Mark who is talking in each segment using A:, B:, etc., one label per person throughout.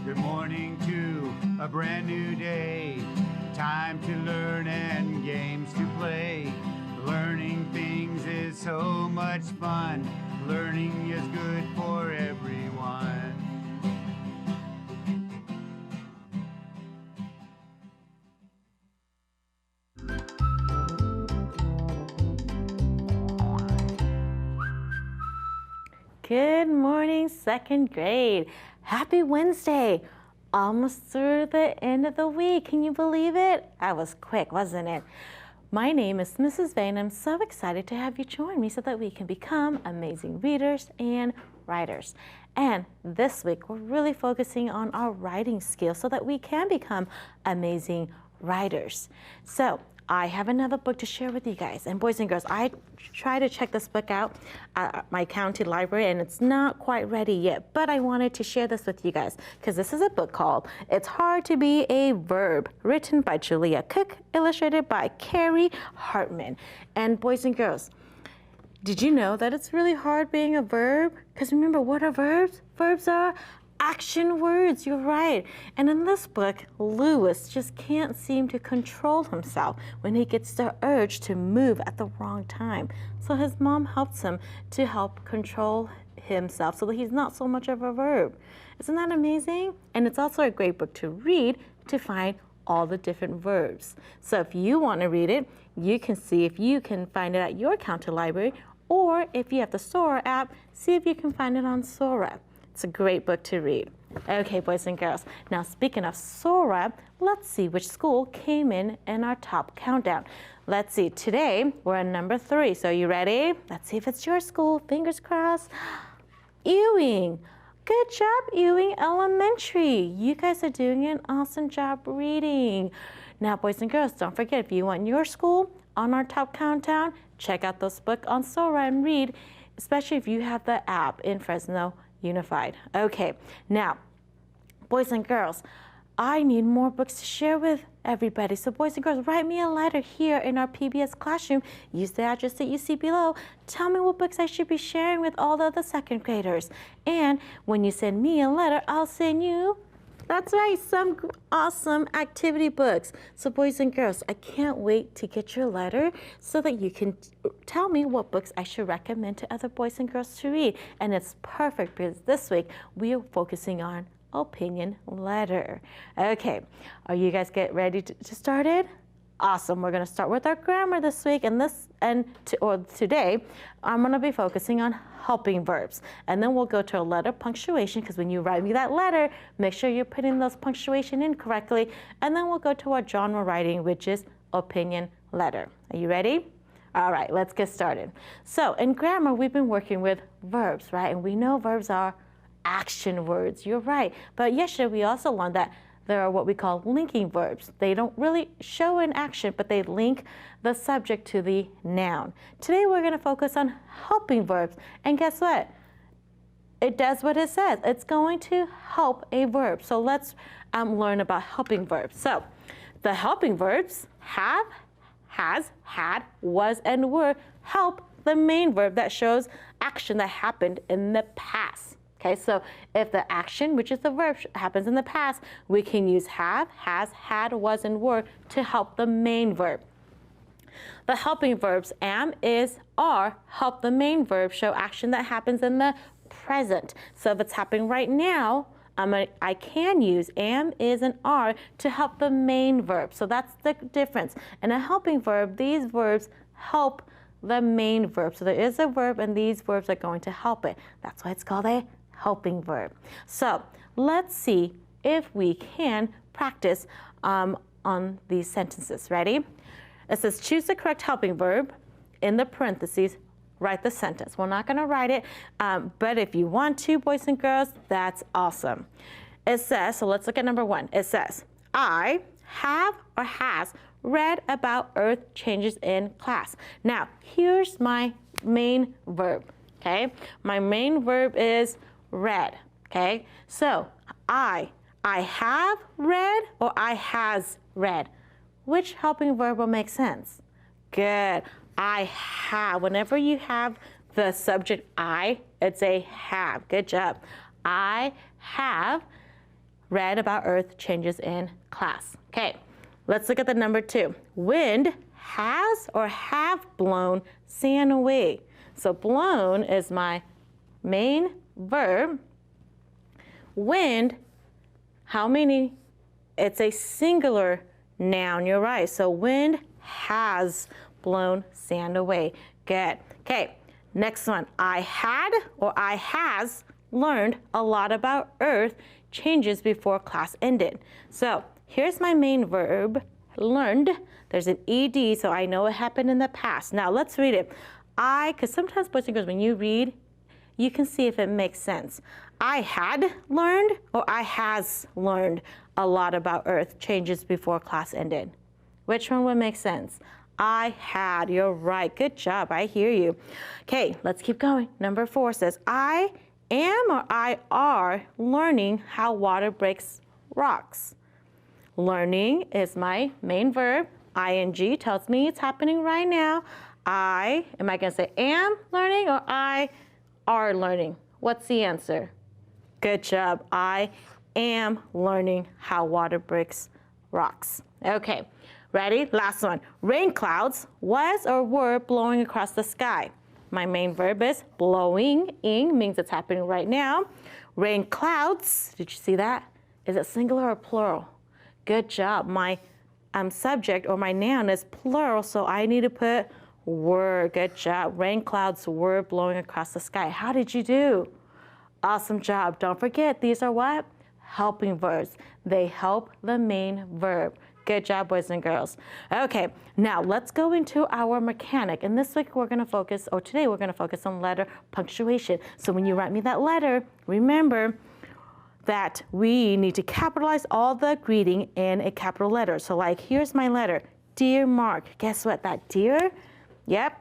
A: Good morning to a brand new day. Time to learn and games to play. Learning things is so much fun. Learning is good for everyone.
B: Good morning, second grade. Happy Wednesday. Almost through the end of the week. Can you believe it? That was quick, wasn't it? My name is Mrs. Vane. I'm so excited to have you join me so that we can become amazing readers and writers. And this week, we're really focusing on our writing skills so that we can become amazing writers. So I have another book to share with you guys. And boys and girls, I tried to check this book out at my county library, and it's not quite ready yet. But I wanted to share this with you guys because this is a book called It's Hard to Be a Verb, written by Julia Cook, illustrated by Carrie Hartman. And boys and girls, did you know that it's really hard being a verb? Because remember, what are verbs? Verbs are action words, you're right. And in this book, Lewis just can't seem to control himself when he gets the urge to move at the wrong time. So his mom helps him to help control himself so that he's not so much of a verb. Isn't that amazing? And it's also a great book to read to find all the different verbs. So if you want to read it, you can see if you can find it at your county library, or if you have the Sora app, see if you can find it on Sora. It's a great book to read. Okay, boys and girls. Now, speaking of Sora, let's see which school came in our top countdown. Let's see. Today, we're at number 3. So you ready? Let's see if it's your school. Fingers crossed. Ewing. Good job, Ewing Elementary. You guys are doing an awesome job reading. Now, boys and girls, don't forget, if you want your school on our top countdown, check out this book on Sora and read, especially if you have the app in Fresno Unified. Okay, now, boys and girls, I need more books to share with everybody. So boys and girls, write me a letter here in our PBS classroom. Use the address that you see below. Tell me what books I should be sharing with all the other second graders. And when you send me a letter, I'll send you, that's right, some awesome activity books. So boys and girls, I can't wait to get your letter so that you can tell me what books I should recommend to other boys and girls to read. And it's perfect because this week we are focusing on opinion letter. Okay, are you guys ready to start it? Awesome. We're going to start with our grammar this week, and today I'm going to be focusing on helping verbs, and then we'll go to a letter punctuation, because when you write me that letter, make sure you're putting those punctuation in correctly, and then we'll go to our genre writing, which is opinion letter. Are you ready? All right, let's get started. So in grammar, we've been working with verbs, right? And we know verbs are action words. You're right. But yesterday we also learned that there are what we call linking verbs. They don't really show an action, but they link the subject to the noun. Today we're going to focus on helping verbs. And guess what? It does what it says. It's going to help a verb. So let's learn about helping verbs. So the helping verbs have, has, had, was, and were help the main verb that shows action that happened in the past. Okay, so if the action, which is the verb, happens in the past, we can use have, has, had, was, and were to help the main verb. The helping verbs am, is, are help the main verb show action that happens in the present. So if it's happening right now, I can use am, is, and are to help the main verb. So that's the difference. In a helping verb, these verbs help the main verb. So there is a verb, and these verbs are going to help it. That's why it's called a helping verb. So let's see if we can practice on these sentences. Ready? It says choose the correct helping verb. In the parentheses, write the sentence. We're not going to write it, but if you want to, boys and girls, that's awesome. It says, so let's look at number 1. It says, I have or has read about earth changes in class. Now, here's my main verb, okay? My main verb is read, okay? So, I have read or I has read. Which helping verb will make sense? Good. I have. Whenever you have the subject I, it's a have. Good job. I have read about Earth changes in class. Okay, let's look at the number 2. Wind has or have blown sand away. So blown is my main verb. Wind, how many? It's a singular noun, you're right. So wind has blown sand away. Good. Okay, next one. I had or I has learned a lot about Earth changes before class ended. So here's my main verb, learned. There's an ed, so I know it happened in the past. Now let's read it. Because sometimes, boys and girls, when you read, you can see if it makes sense. I had learned or I has learned a lot about Earth changes before class ended. Which one would make sense? I had, you're right, good job, I hear you. Okay, let's keep going. Number 4 says, I am or I are learning how water breaks rocks. Learning is my main verb. ing tells me it's happening right now. Am I gonna say am learning or I are learning? What's the answer? Good job, I am learning how water breaks rocks. Okay, ready? Last one. Rain clouds was or were blowing across the sky. My main verb is blowing. Ing means it's happening right now. Rain clouds, did you see that? Is it singular or plural? Good job. My subject or my noun is plural, so I need to put were. Good job. Rain clouds were blowing across the sky. How did you do? Awesome job. Don't forget, these are what? Helping verbs. They help the main verb. Good job, boys and girls. Okay, now let's go into our mechanic. And this week we're going to focus, or today we're going to focus on letter punctuation. So when you write me that letter, remember that we need to capitalize all the greeting in a capital letter. So like, here's my letter, Dear Mark. Guess what? That dear, yep,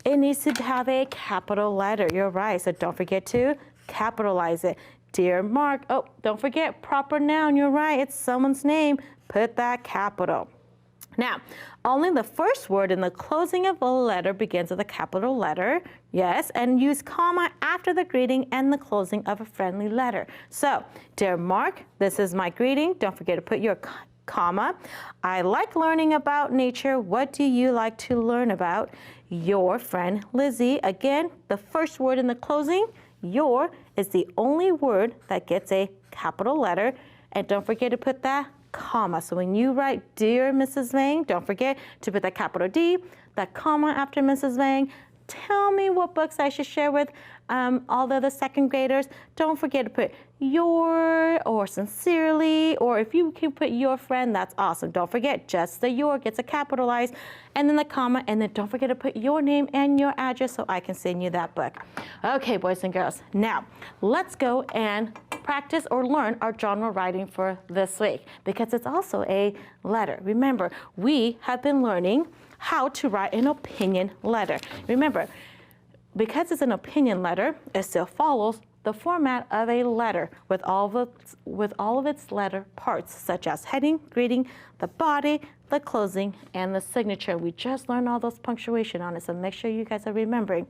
B: it needs to have a capital letter. You're right, so don't forget to capitalize it. Dear Mark. Oh, don't forget, proper noun. You're right, it's someone's name. Put that capital. Now, only the first word in the closing of a letter begins with a capital letter, yes, and use comma after the greeting and the closing of a friendly letter. So, Dear Mark, this is my greeting. Don't forget to put your comma. I like learning about nature. What do you like to learn about? Your friend Lizzie. Again, the first word in the closing, your, is the only word that gets a capital letter. And don't forget to put that comma. So when you write Dear Mrs. Vang, don't forget to put that capital D, that comma after Mrs. Vang. Tell me what books I should share with all the other second graders. Don't forget to put your or sincerely, or if you can put your friend, that's awesome. Don't forget, just the your gets a capitalized, and then the comma, and then don't forget to put your name and your address so I can send you that book. Okay, boys and girls, now let's go and practice or learn our genre writing for this week, because it's also a letter. Remember, we have been learning how to write an opinion letter. Remember, because it's an opinion letter, it still follows the format of a letter with all of its letter parts, such as heading, greeting, the body, the closing, and the signature. We just learned all those punctuation on it, so make sure you guys are remembering.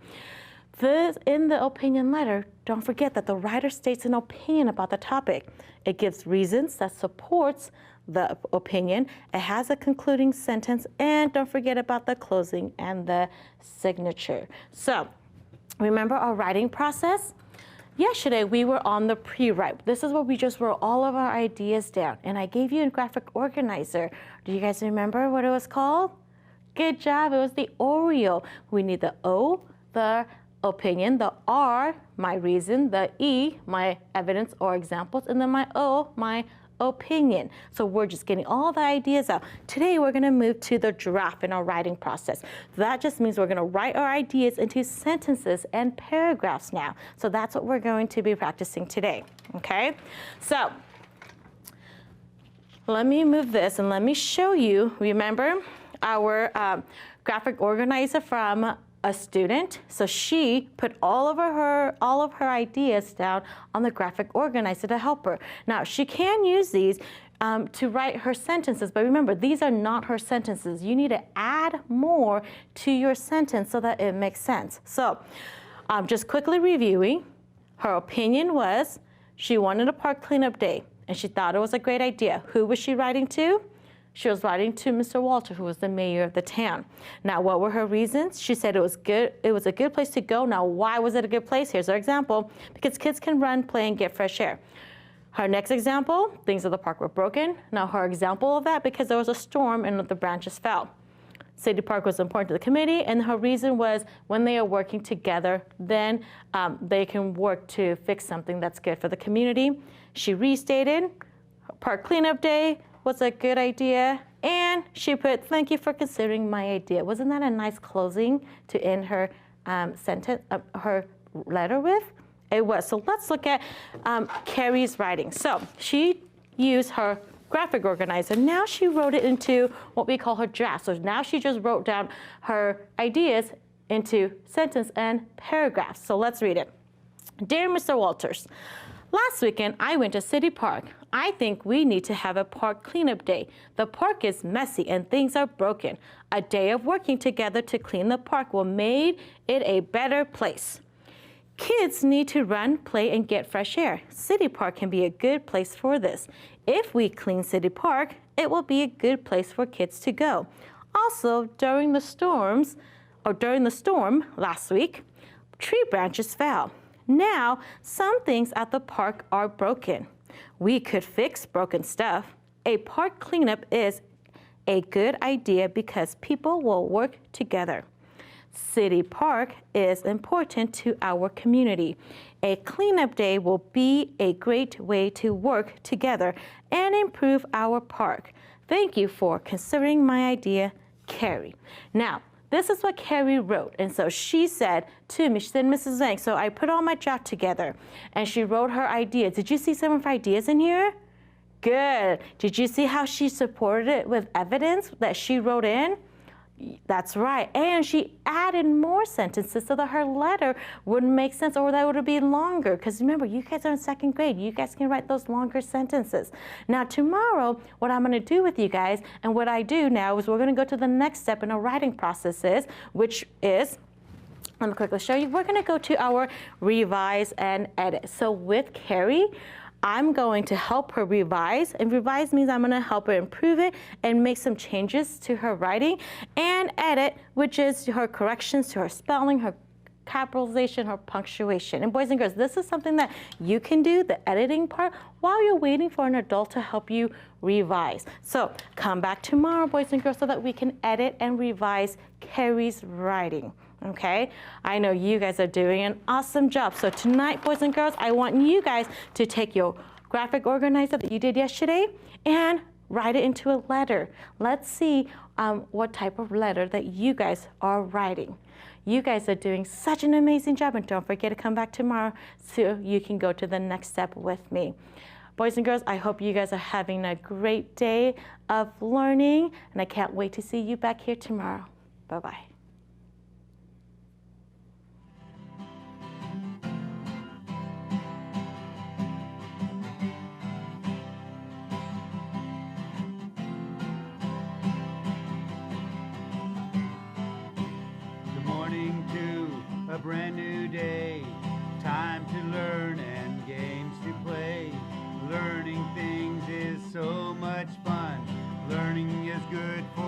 B: In the opinion letter, don't forget that the writer states an opinion about the topic. It gives reasons that supports the opinion. It has a concluding sentence, and don't forget about the closing and the signature. So, remember our writing process? Yesterday, we were on the pre-write. This is where we just wrote all of our ideas down, and I gave you a graphic organizer. Do you guys remember what it was called? Good job, it was the Oreo. We need the O, the opinion, the R, my reason, the E, my evidence or examples, and then my O, my opinion. So we're just getting all the ideas out. Today we're going to move to the draft in our writing process. That just means we're going to write our ideas into sentences and paragraphs now. So that's what we're going to be practicing today. Okay? So let me move this and let me show you. Remember our graphic organizer from a student. So she put all of her ideas down on the graphic organizer to help her. Now she can use these to write her sentences, but remember, these are not her sentences. You need to add more to your sentence so that it makes sense. So just quickly reviewing, her opinion was she wanted a park cleanup day. and she thought it was a great idea. Who was she writing to? She was writing to Mr. Walter, who was the mayor of the town. Now, what were her reasons? She said it was good. It was a good place to go. Now, why was it a good place? Here's her example. Because kids can run, play, and get fresh air. Her next example, things at the park were broken. Now, her example of that, because there was a storm and the branches fell. City Park was important to the committee, and her reason was when they are working together, then they can work to fix something that's good for the community. She restated Park Cleanup Day was a good idea, and she put, thank you for considering my idea. Wasn't that a nice closing to end her sentence, her letter with? It was. So let's look at Carrie's writing. So she used her graphic organizer. Now she wrote it into what we call her draft. So now she just wrote down her ideas into sentence and paragraphs. So let's read it. Dear Mr. Walters, last weekend I went to City Park. I think we need to have a park cleanup day. The park is messy and things are broken. A day of working together to clean the park will make it a better place. Kids need to run, play, and get fresh air. City Park can be a good place for this. If we clean City Park, it will be a good place for kids to go. Also, during the storm last week, tree branches fell. Now, some things at the park are broken. We could fix broken stuff. A park cleanup is a good idea because people will work together. City Park is important to our community. A cleanup day will be a great way to work together and improve our park. Thank you for considering my idea, Carrie. Now, this is what Carrie wrote. And so she said to me, she said, Mrs. Zhang, so I put all my draft together and she wrote her ideas. Did you see some of her ideas in here? Good. Did you see how she supported it with evidence that she wrote in? That's right. And she added more sentences so that her letter wouldn't make sense or that would be longer. Because remember, you guys are in second grade. You guys can write those longer sentences. Now, tomorrow, what I'm going to do with you guys and what I do now is we're going to go to the next step in our writing processes, which is, let me quickly show you. We're going to go to our revise and edit. So with Carrie, I'm going to help her revise, and revise means I'm going to help her improve it and make some changes to her writing, and edit, which is her corrections to her spelling, her capitalization, her punctuation. And boys and girls, this is something that you can do, the editing part, while you're waiting for an adult to help you revise. So come back tomorrow, boys and girls, so that we can edit and revise Carrie's writing. Okay, I know you guys are doing an awesome job. So tonight, boys and girls, I want you guys to take your graphic organizer that you did yesterday and write it into a letter. Let's see what type of letter that you guys are writing. You guys are doing such an amazing job, and don't forget to come back tomorrow so you can go to the next step with me. Boys and girls, I hope you guys are having a great day of learning, and I can't wait to see you back here tomorrow. Bye-bye.
A: A brand new day, time to learn and games to play. Learning things is so much fun. Learning is good for